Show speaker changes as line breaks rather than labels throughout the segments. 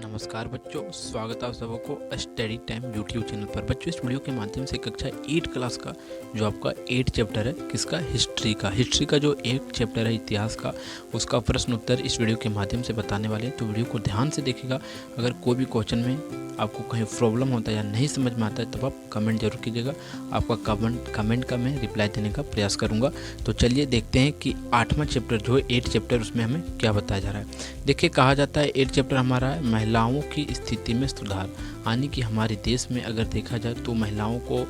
नमस्कार बच्चों, स्वागत है आप सबको स्टडी टाइम यूट्यूब चैनल पर। बच्चों, इस वीडियो के माध्यम से कक्षा 8 क्लास का जो आपका 8 चैप्टर है किसका, हिस्ट्री का जो 8 चैप्टर है इतिहास का, उसका प्रश्न उत्तर इस वीडियो के माध्यम से बताने वाले हैं। तो वीडियो को ध्यान से देखिएगा। अगर कोई भी क्वेश्चन में आपको कहीं प्रॉब्लम होता है या नहीं समझ में आता है तो आप कमेंट जरूर कीजिएगा। आपका कमेंट का मैं रिप्लाई देने का प्रयास करूँगा। तो चलिए देखते हैं कि 8वां चैप्टर जो है 8 चैप्टर, उसमें हमें क्या बताया जा रहा है। देखिए, कहा जाता है 8 चैप्टर हमारा है महिलाओं की स्थिति में सुधार। यानी कि हमारे देश में अगर देखा जाए तो महिलाओं को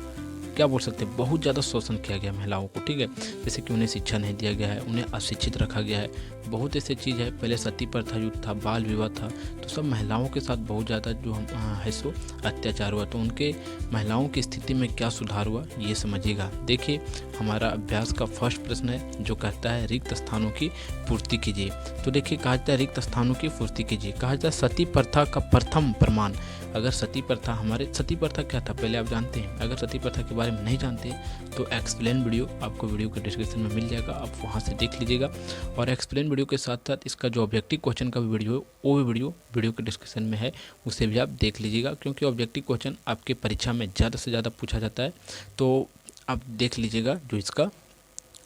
क्या बोल सकते हैं, बहुत ज़्यादा शोषण किया गया महिलाओं को। ठीक है, जैसे कि उन्हें शिक्षा नहीं दिया गया है, उन्हें अशिक्षित रखा गया है, बहुत ऐसी चीज़ है। पहले सती प्रथा युद्ध था, बाल विवाह था, तो सब महिलाओं के साथ बहुत ज़्यादा जो है सो अत्याचार हुआ। तो उनके महिलाओं की स्थिति में क्या सुधार हुआ ये समझिएगा। देखिए, हमारा अभ्यास का फर्स्ट प्रश्न है जो कहता है रिक्त स्थानों की पूर्ति कीजिए। तो देखिए, कहा जाता है रिक्त स्थानों की पूर्ति कीजिए। कहा जाता है सती प्रथा का प्रथम प्रमाण। अगर सती प्रथा सती प्रथा क्या था पहले आप जानते हैं? अगर सती प्रथा के बारे में नहीं जानते तो एक्सप्लेन वीडियो आपको वीडियो के डिस्क्रिप्शन में मिल जाएगा, आप वहां से देख लीजिएगा। और एक्सप्लेन वीडियो के साथ साथ इसका जो ऑब्जेक्टिव क्वेश्चन का वीडियो है वो भी वीडियो के डिस्क्रिप्शन में है, उसे भी आप देख लीजिएगा। क्योंकि ऑब्जेक्टिव क्वेश्चन आपके परीक्षा में ज़्यादा से ज़्यादा पूछा जाता है, तो आप देख लीजिएगा जो इसका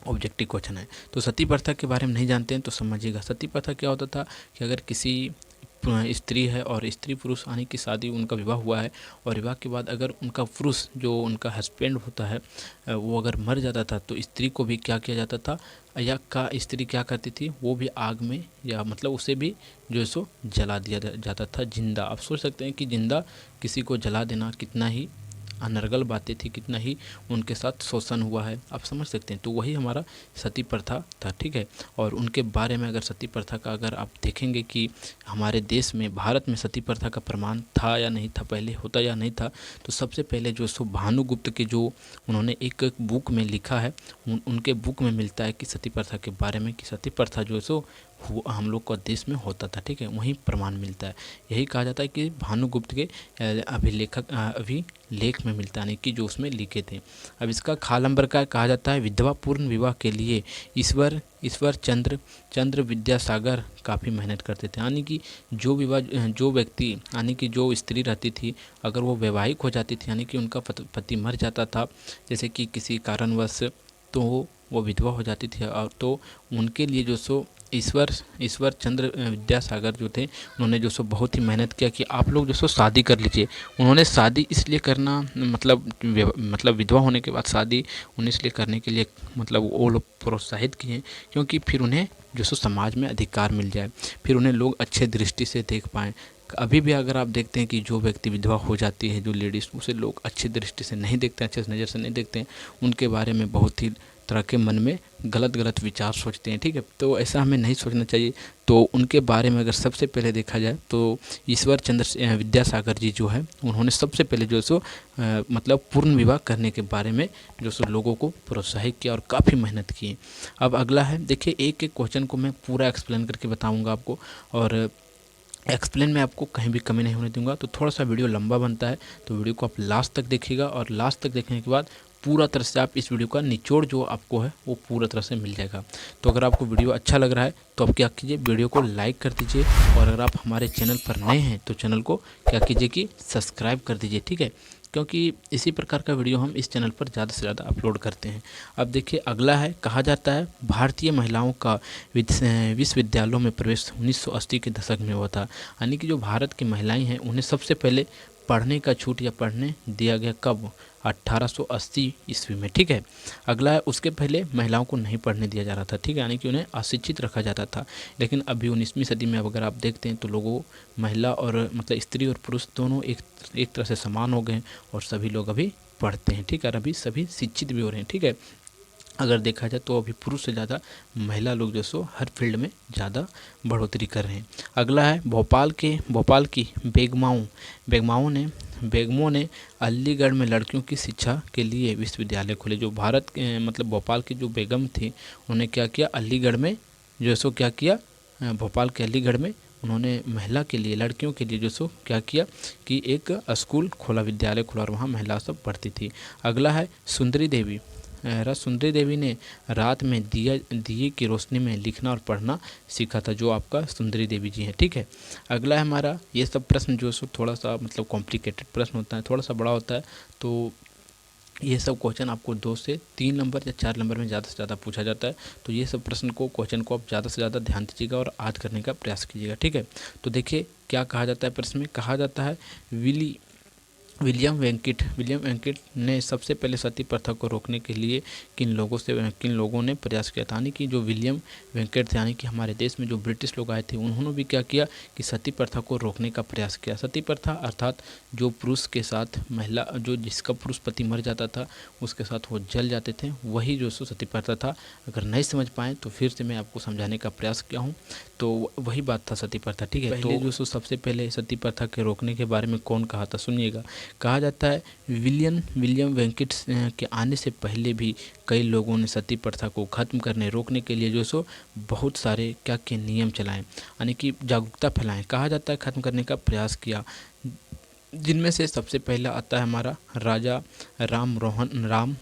ऑब्जेक्टिव क्वेश्चन है। तो सती प्रथा के बारे में नहीं जानते हैं तो समझिएगा। सती प्रथा क्या होता था कि अगर किसी स्त्री है और स्त्री पुरुष आने की शादी, उनका विवाह हुआ है और विवाह के बाद अगर उनका पुरुष जो उनका हस्बैंड होता है वो अगर मर जाता था तो स्त्री को भी क्या किया जाता था, या का स्त्री क्या करती थी, वो भी आग में या मतलब उसे भी जो है सो जला दिया जाता था जिंदा। आप सोच सकते हैं कि जिंदा किसी को जला देना कितना ही अनर्गल बातें थी, कितना ही उनके साथ शोषण हुआ है, आप समझ सकते हैं। तो वही हमारा सती प्रथा था। ठीक है, और उनके बारे में अगर सती प्रथा का अगर आप देखेंगे कि हमारे देश में भारत में सती प्रथा का प्रमाण था या नहीं था, पहले होता या नहीं था, तो सबसे पहले जो सो भानुगुप्त के जो उन्होंने एक बुक में लिखा है, उनके बुक में मिलता है कि सती प्रथा के बारे में कि सती प्रथा जो है सो हम लोग का देश में होता था। ठीक है, वहीं प्रमाण मिलता है। यही कहा जाता है कि भानुगुप्त के अभिलेख में मिलता है, कि जो उसमें लिखे थे। अब इसका खा नंबर का कहा जाता है विधवा पूर्ण विवाह के लिए ईश्वर चंद्र विद्यासागर काफ़ी मेहनत करते थे। यानी कि जो व्यक्ति यानी कि जो स्त्री रहती थी, अगर वो वैवाहिक हो जाती थी यानी कि उनका पति मर जाता था, जैसे कि किसी कारणवश, तो वो विधवा हो जाती थी। और तो उनके लिए जो सो ईश्वर चंद्र विद्यासागर जो थे, उन्होंने जो सो बहुत ही मेहनत किया कि आप लोग जो सो शादी कर लीजिए। उन्होंने शादी इसलिए करना मतलब विधवा होने के बाद शादी उन्हें इसलिए करने के लिए मतलब वो लोग प्रोत्साहित किए क्योंकि फिर उन्हें जो सो समाज में अधिकार मिल जाए, फिर उन्हें लोग अच्छे दृष्टि से देख पाएँ। अभी भी अगर आप देखते हैं कि जो व्यक्ति विधवा हो जाती है, जो लेडीज़, उसे लोग अच्छी दृष्टि से नहीं देखते हैं, अच्छे नज़र से नहीं देखते हैं, उनके बारे में बहुत ही तरह के मन में गलत विचार सोचते हैं। ठीक है, तो ऐसा हमें नहीं सोचना चाहिए। तो उनके बारे में अगर सबसे पहले देखा जाए तो ईश्वर चंद्र विद्यासागर जी जो है, उन्होंने सबसे पहले जो सो मतलब पूर्ण विवाह करने के बारे में जो सो लोगों को प्रोत्साहित किया और काफ़ी मेहनत की। अब अगला है, देखिए एक एक क्वेश्चन को मैं पूरा एक्सप्लेन करके बताऊँगा आपको, और एक्सप्लेन में आपको कहीं भी कमी नहीं होने दूंगा। तो थोड़ा सा वीडियो लंबा बनता है, तो वीडियो को आप लास्ट तक देखिएगा, और लास्ट तक देखने के बाद पूरा तरह से आप इस वीडियो का निचोड़ जो आपको है वो पूरा तरह से मिल जाएगा। तो अगर आपको वीडियो अच्छा लग रहा है तो आप क्या कीजिए, वीडियो को लाइक कर दीजिए, और अगर आप हमारे चैनल पर नए हैं तो चैनल को क्या कीजिए कि सब्सक्राइब कर दीजिए। ठीक है, क्योंकि इसी प्रकार का वीडियो हम इस चैनल पर ज़्यादा से ज़्यादा अपलोड करते हैं। अब देखिए अगला है, कहा जाता है भारतीय महिलाओं का विश्वविद्यालयों में प्रवेश 1980 के दशक में हुआ था। यानी कि जो भारत की महिलाएं हैं उन्हें सबसे पहले पढ़ने का छूट या पढ़ने दिया गया कब, 1880 ईस्वी में। ठीक है, अगला है, उसके पहले महिलाओं को नहीं पढ़ने दिया जा रहा था। ठीक है, यानी कि उन्हें अशिक्षित रखा जाता था। लेकिन अभी 19वीं सदी में अगर आप देखते हैं तो लोगों, महिला और मतलब स्त्री और पुरुष दोनों एक तरह से समान हो गए और सभी लोग अभी पढ़ते हैं। ठीक है, और अभी सभी शिक्षित भी हो रहे हैं। ठीक है, अगर देखा जाए तो अभी पुरुष से ज़्यादा महिला लोग जो सो हर फील्ड में ज़्यादा बढ़ोतरी कर रहे हैं। अगला है, भोपाल की बेगमों ने अलीगढ़ में लड़कियों की शिक्षा के लिए विश्वविद्यालय खोले। जो भारत के मतलब भोपाल की जो बेगम थी, उन्होंने क्या किया, अलीगढ़ में जो सो क्या किया, भोपाल के अलीगढ़ में उन्होंने महिला के लिए, लड़कियों के लिए जो सो क्या किया कि एक स्कूल खोला, विद्यालय खोला, और वहाँ महिला सब पढ़ती थी। अगला है, सुंदरी देवी ने रात में दिए की रोशनी में लिखना और पढ़ना सीखा था, जो आपका सुंदरी देवी जी हैं। ठीक है, अगला है हमारा, ये सब प्रश्न जो सो थोड़ा सा मतलब कॉम्प्लिकेटेड प्रश्न होता है, थोड़ा सा बड़ा होता है, तो ये सब क्वेश्चन आपको 2 से 3 नंबर या 4 नंबर में ज़्यादा से ज़्यादा पूछा जाता है। तो ये सब क्वेश्चन को आप ज़्यादा से ज़्यादा ध्यान दीजिएगा और आज करने का प्रयास कीजिएगा। ठीक है, तो देखिए क्या कहा जाता है प्रश्न में, कहा जाता है विलियम वेंकिट ने सबसे पहले सती प्रथा को रोकने के लिए किन लोगों ने प्रयास किया था। यानी कि जो विलियम वेंकिट थे, यानी कि हमारे देश में जो ब्रिटिश लोग आए थे, उन्होंने भी क्या किया कि सती प्रथा को रोकने का प्रयास किया। सती प्रथा अर्थात जो पुरुष के साथ महिला, जो जिसका पुरुष पति मर जाता था उसके साथ वो जल जाते थे, वही जो सो सती प्रथा था। अगर नहीं समझ पाए तो फिर से मैं आपको समझाने का प्रयास किया हूँ, तो वही बात था सती प्रथा। ठीक है, तो जो सो सबसे पहले सती प्रथा के रोकने के बारे में कौन कहा था, सुनिएगा। कहा जाता है विलियम वेंकिट के आने से पहले भी कई लोगों ने सती प्रथा को खत्म करने रोकने के लिए जो सो बहुत सारे क्या के नियम चलाएं, यानी कि जागरूकता फैलाएं। कहा जाता है खत्म करने का प्रयास किया, जिनमें से सबसे पहला आता है हमारा राजा राम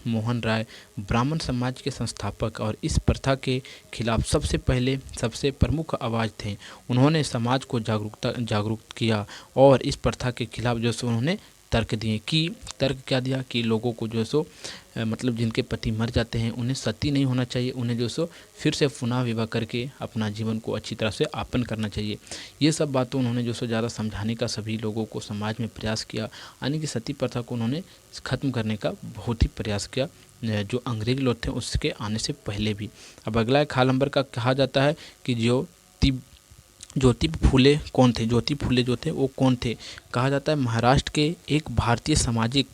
मोहन राय, ब्राह्मण समाज के संस्थापक और इस प्रथा के खिलाफ सबसे प्रमुख आवाज़ थे। उन्होंने समाज को जागरूक किया और इस प्रथा के खिलाफ जो सो उन्होंने तर्क दिए। कि तर्क क्या दिया कि लोगों को जो सो मतलब जिनके पति मर जाते हैं उन्हें सती नहीं होना चाहिए, उन्हें जो सो फिर से पुनः विवाह करके अपना जीवन को अच्छी तरह से यापन करना चाहिए। ये सब बातों उन्होंने जो सो ज़्यादा समझाने का सभी लोगों को समाज में प्रयास किया, यानी कि सती प्रथा को उन्होंने ख़त्म करने का बहुत ही प्रयास किया, जो अंग्रेज लोग थे उसके आने से पहले भी। अब अगला एक खाल नंबर का कहा जाता है कि ज्योति फूले कौन थे। ज्योति फूले जो थे वो कौन थे, कहा जाता है महाराष्ट्र के एक भारतीय सामाजिक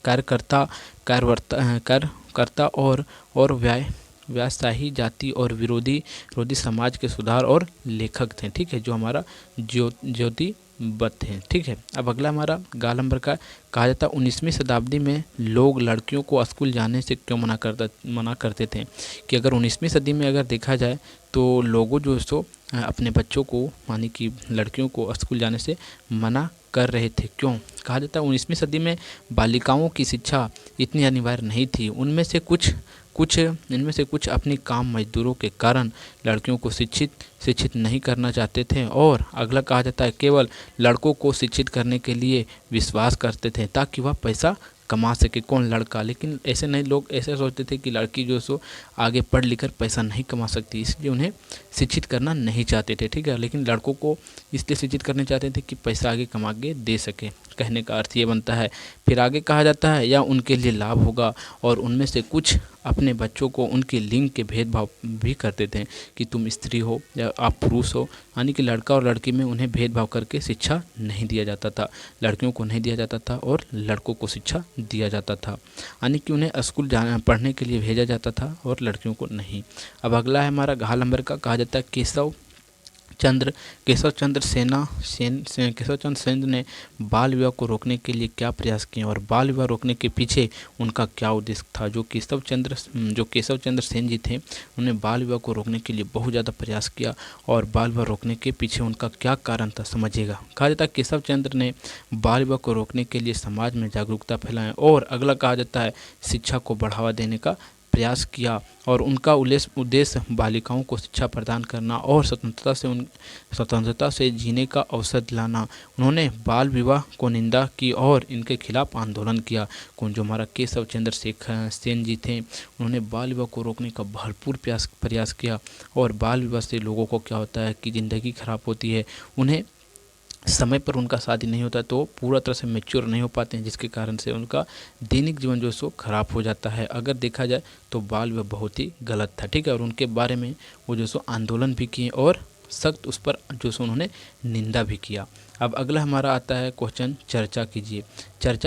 कार्यकर्ता और व्यावसायी जाति और विरोधी समाज के सुधार और लेखक थे। ठीक है, जो हमारा ज्योति बत्त हैं। ठीक है, अब अगला हमारा गाल नंबर का, कहा जाता है 19वीं शताब्दी में लोग लड़कियों को स्कूल जाने से क्यों मना करते थे। कि अगर 19वीं सदी में अगर देखा जाए तो लोगों जो सो अपने बच्चों को, यानी कि लड़कियों को स्कूल जाने से मना कर रहे थे। क्यों, कहा जाता है 19वीं सदी में बालिकाओं की शिक्षा इतनी अनिवार्य नहीं थी। इनमें से कुछ अपनी काम मजदूरों के कारण लड़कियों को शिक्षित नहीं करना चाहते थे। और अगला कहा जाता है केवल लड़कों को शिक्षित करने के लिए विश्वास करते थे ताकि वह पैसा कमा सके। कौन, लड़का। लेकिन ऐसे नहीं, लोग ऐसे सोचते थे कि लड़की जो सो आगे पढ़ लिख कर पैसा नहीं कमा सकती, इसलिए उन्हें शिक्षित करना नहीं चाहते थे। ठीक है, लेकिन लड़कों को इसलिए शिक्षित करने चाहते थे कि पैसा आगे कमा के दे सके, कहने का अर्थ ये बनता है। फिर आगे कहा जाता है या उनके लिए लाभ होगा, और उनमें से कुछ अपने बच्चों को उनके लिंग के भेदभाव भी करते थे कि तुम स्त्री हो या आप पुरुष हो, यानी कि लड़का और लड़की में उन्हें भेदभाव करके शिक्षा नहीं दिया जाता था। लड़कियों को नहीं दिया जाता था और लड़कों को शिक्षा दिया जाता था, यानी कि उन्हें स्कूल पढ़ने के लिए भेजा जाता था और लड़कियों को नहीं। अब अगला है हमारा घ नंबर का, कहा जाता है केशव चंद्र सेन ने बाल विवाह को रोकने के लिए क्या प्रयास किए और बाल विवाह रोकने के पीछे उनका क्या उद्देश्य था। जो केशव चंद्र सेन जी थे, उन्होंने बाल विवाह को रोकने के लिए बहुत ज़्यादा प्रयास किया और बाल विवाह रोकने के पीछे उनका क्या कारण था, समझिएगा। कहा जाता है केशव चंद्र ने बाल विवाह को रोकने के लिए समाज में जागरूकता फैलाएं, और अगला कहा जाता है शिक्षा को बढ़ावा देने का प्रयास किया, और उनका उद्देश्य बालिकाओं को शिक्षा प्रदान करना और स्वतंत्रता से जीने का अवसर दिलाना। उन्होंने बाल विवाह को निंदा की और इनके खिलाफ आंदोलन किया। कौन, जो हमारा केशव चंद्र सेन जी थे, उन्होंने बाल विवाह को रोकने का भरपूर प्रयास किया। और बाल विवाह से लोगों को क्या होता है कि ज़िंदगी खराब होती है, उन्हें समय पर उनका शादी नहीं होता तो पूरा तरह से मैच्योर नहीं हो पाते हैं, जिसके कारण से उनका दैनिक जीवन जो सो खराब हो जाता है। अगर देखा जाए तो बाल विवाह बहुत ही गलत था। ठीक है, और उनके बारे में वो जो सो आंदोलन भी किए और सख्त उस पर जो सो उन्होंने निंदा भी किया। अब अगला हमारा आता है क्वेश्चन, चर्चा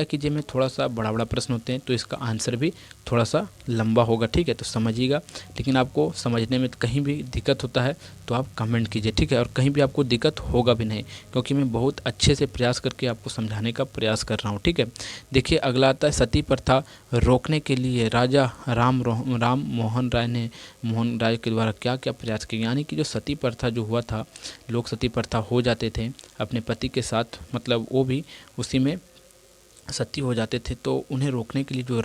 कीजिए में थोड़ा सा बड़ा प्रश्न होते हैं, तो इसका आंसर भी थोड़ा सा लंबा होगा। ठीक है, तो समझिएगा। लेकिन आपको समझने में कहीं भी दिक्कत होता है तो आप कमेंट कीजिए। ठीक है, और कहीं भी आपको दिक्कत होगा भी नहीं, क्योंकि मैं बहुत अच्छे से प्रयास करके आपको समझाने का प्रयास कर रहा हूँ। ठीक है, देखिए अगला आता है सती प्रथा रोकने के लिए राजा राम मोहन राय के द्वारा क्या क्या प्रयास किए। यानी कि जो सती प्रथा जो हुआ था, लोग सती प्रथा हो जाते थे अपने पति के साथ, मतलब वो भी उसी में सती हो जाते थे तो उन्हें रोकने के लिए जो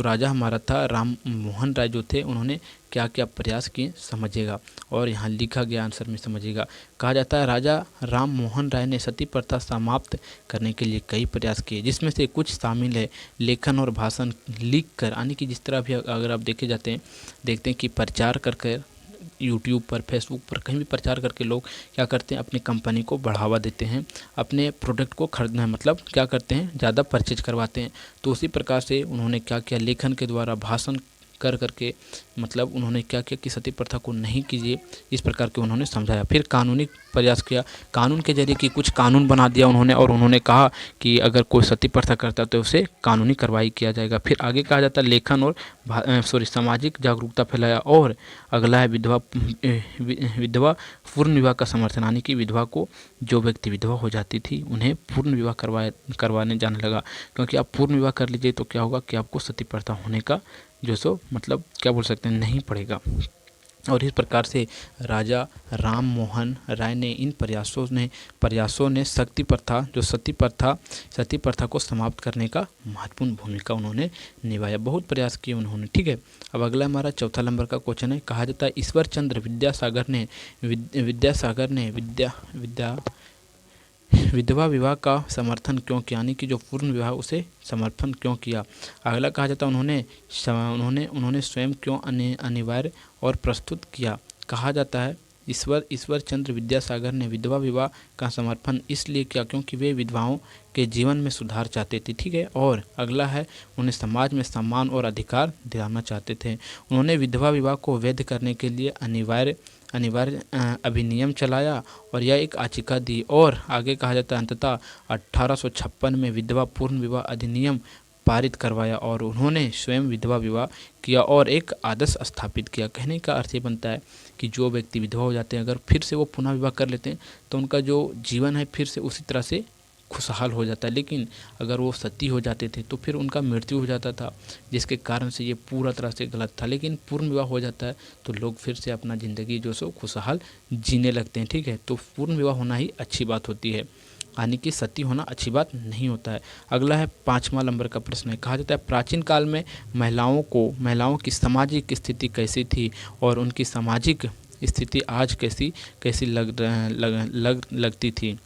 राजा हमारा था राम मोहन राय जो थे, उन्होंने क्या क्या प्रयास किए समझिएगा। और यहाँ लिखा गया आंसर में समझिएगा। कहा जाता है राजा राम मोहन राय ने सती प्रथा समाप्त करने के लिए कई प्रयास किए, जिसमें से कुछ शामिल है लेखन और भाषण लिख कर, यानी कि जिस तरह भी अगर आप देखते हैं कि प्रचार कर यूट्यूब पर, फेसबुक पर कहीं भी प्रचार करके लोग क्या करते हैं, अपनी कंपनी को बढ़ावा देते हैं, अपने प्रोडक्ट को खरीदना मतलब क्या करते हैं, ज़्यादा परचेज करवाते हैं। तो उसी प्रकार से उन्होंने क्या किया, लेखन के द्वारा, भाषण कर करके मतलब उन्होंने क्या किया कि सती प्रथा को नहीं कीजिए, इस प्रकार के उन्होंने समझाया। फिर कानूनी प्रयास किया, कानून के जरिए कि कुछ कानून बना दिया उन्होंने, और उन्होंने कहा कि अगर कोई सती प्रथा करता है तो उसे कानूनी कार्रवाई किया जाएगा। फिर आगे कहा जाता है लेखन और सामाजिक जागरूकता फैलाया। और अगला है विधवा पूर्ण विवाह का समर्थन, यानी कि विधवा को, जो व्यक्ति विधवा हो जाती थी उन्हें पूर्ण विवाह करवाने जाने लगा, क्योंकि आप पूर्ण विवाह कर लीजिए तो क्या होगा कि आपको सती प्रथा होने का जो सो मतलब क्या बोल सकते हैं, नहीं पड़ेगा। और इस प्रकार से राजा राम मोहन राय ने इन प्रयासों ने सती प्रथा को समाप्त करने का महत्वपूर्ण भूमिका उन्होंने निभाया। बहुत प्रयास किए उन्होंने, ठीक है। अब अगला हमारा चौथा नंबर का क्वेश्चन है। कहा जाता है ईश्वर चंद्र विद्यासागर ने विधवा विवाह का समर्थन क्यों किया, यानी कि जो पूर्ण विवाह उसे समर्थन क्यों किया। अगला कहा जाता है उन्होंने स्वयं क्यों अनिवार्य और प्रस्तुत किया। कहा जाता है ईश्वर चंद्र विद्यासागर ने विधवा विवाह का समर्थन इसलिए किया क्योंकि वे विधवाओं के जीवन में सुधार चाहते थे, ठीक है। और अगला है उन्हें समाज में सम्मान और अधिकार दिलाना चाहते थे। उन्होंने विधवा विवाह को वैध करने के लिए अनिवार्य अधिनियम चलाया और यह एक याचिका दी। और आगे कहा जाता है अंततः 1856 में विधवा पूर्ण विवाह अधिनियम पारित करवाया और उन्होंने स्वयं विधवा विवाह किया और एक आदर्श स्थापित किया। कहने का अर्थ ये बनता है कि जो व्यक्ति विधवा हो जाते हैं, अगर फिर से वो पुनः विवाह कर लेते हैं तो उनका जो जीवन है फिर से उसी तरह से खुशहाल हो जाता है। लेकिन अगर वो सती हो जाते थे तो फिर उनका मृत्यु हो जाता था, जिसके कारण से ये पूरा तरह से गलत था। लेकिन पूर्ण विवाह हो जाता है तो लोग फिर से अपना ज़िंदगी जो सो खुशहाल जीने लगते हैं, ठीक है। तो पूर्ण विवाह होना ही अच्छी बात होती है, यानी कि सती होना अच्छी बात नहीं होता है। अगला है 5वां नंबर का प्रश्न है। कहा जाता है प्राचीन काल में महिलाओं की सामाजिक स्थिति कैसी थी और उनकी सामाजिक स्थिति आज कैसी लगती थी।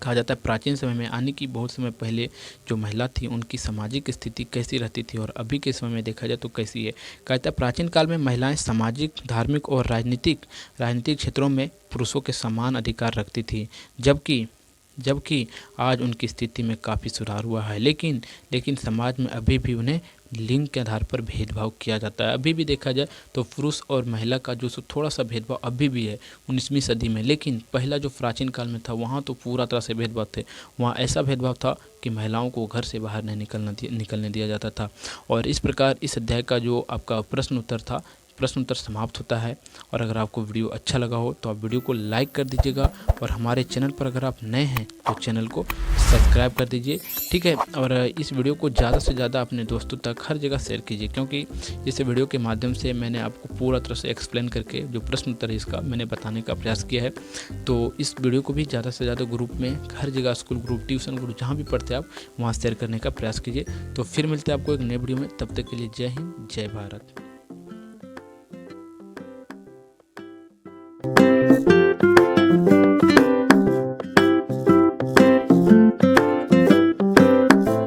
कहा जाता है प्राचीन समय में, यानी कि बहुत समय पहले जो महिला थी उनकी सामाजिक स्थिति कैसी रहती थी और अभी के समय में देखा जाए तो कैसी है। कहा जाता है प्राचीन काल में महिलाएं सामाजिक, धार्मिक और राजनीतिक क्षेत्रों में पुरुषों के समान अधिकार रखती थी, जबकि आज उनकी स्थिति में काफ़ी सुधार हुआ है। लेकिन समाज में अभी भी उन्हें लिंग के आधार पर भेदभाव किया जाता है। अभी भी देखा जाए तो पुरुष और महिला का जो थोड़ा सा भेदभाव अभी भी है 19वीं सदी में। लेकिन पहला जो प्राचीन काल में था वहाँ तो पूरा तरह से भेदभाव थे। वहाँ ऐसा भेदभाव था कि महिलाओं को घर से बाहर नहीं निकलने दिया जाता था। और इस प्रकार इस अध्याय का जो आपका प्रश्न उत्तर समाप्त होता है। और अगर आपको वीडियो अच्छा लगा हो तो आप वीडियो को लाइक कर दीजिएगा और हमारे चैनल पर अगर आप नए हैं तो चैनल को सब्सक्राइब कर दीजिए, ठीक है। और इस वीडियो को ज़्यादा से ज़्यादा अपने दोस्तों तक हर जगह शेयर कीजिए, क्योंकि इस वीडियो के माध्यम से मैंने आपको पूरा तरह से एक्सप्लेन करके जो प्रश्न उत्तर है इसका मैंने बताने का प्रयास किया है। तो इस वीडियो को भी ज़्यादा से ज़्यादा ग्रुप में, हर जगह स्कूल ग्रुप, ट्यूशन ग्रुप, जहाँ भी पढ़ते हैं आप वहाँ शेयर करने का प्रयास कीजिए। तो फिर मिलते हैं आपको एक नए वीडियो में, तब तक के लिए जय हिंद, जय भारत।